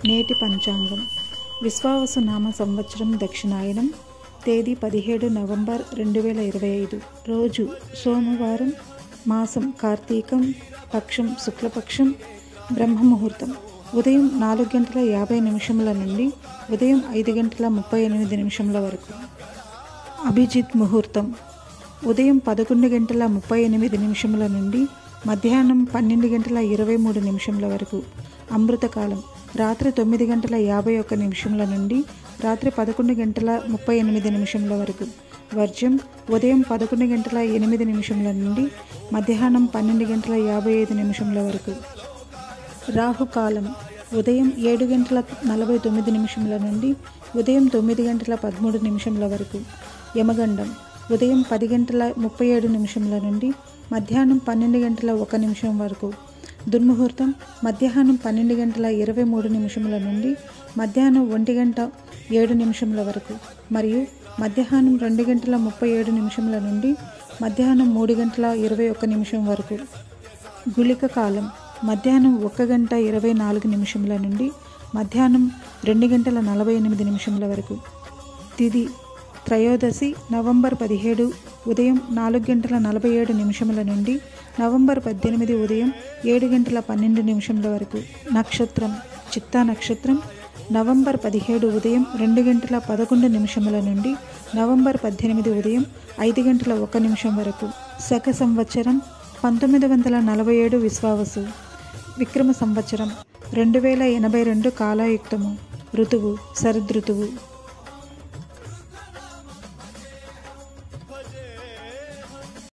నేటి పంచాంగం. విశ్వావసు నామ సంవత్సరం దక్షిణాయనం. తేదీ 17 నవంబర్ 2025. రోజు సోమవారం. మాసం కార్తీకం. పక్షం శుక్లపక్షం. బ్రహ్మముహూర్తం ఉదయం 4:50 నుండి ఉదయం 5:38 వరకు. అభిజిత్ ముహూర్తం ఉదయం 11:38 నుండి మధ్యాహ్నం 12:23 వరకు. అమృతకాలం రాత్రి 9:51 నుండి రాత్రి 11:38 వరకు. వర్జ్యం ఉదయం 11:08 నుండి మధ్యాహ్నం 12:55 వరకు. రాహుకాలం ఉదయం 7:49 నుండి ఉదయం 9:13 వరకు. యమగండం ఉదయం 10:37 నుండి మధ్యాహ్నం 12:01 వరకు. దుర్ముహూర్తం మధ్యాహ్నం 12:23 నుండి మధ్యాహ్నం 1:07 వరకు మరియు మధ్యాహ్నం 2:37 నుండి మధ్యాహ్నం 3:21 వరకు. గుళిక కాలం మధ్యాహ్నం 1:24 నుండి మధ్యాహ్నం 2:48 వరకు. తిథి త్రయోదశి నవంబర్ 17 ఉదయం 4:47 నుండి నవంబర్ 18 ఉదయం 7:12 వరకు. నక్షత్రం చిత్తా నక్షత్రం నవంబర్ 17 ఉదయం 2:11 నుండి నవంబర్ 18 ఉదయం 5:01 వరకు. శక సంవత్సరం 1947 విశ్వావసు. విక్రమ సంవత్సరం 2082 కాలాయుక్తము. ఋతువు శరదృతువు.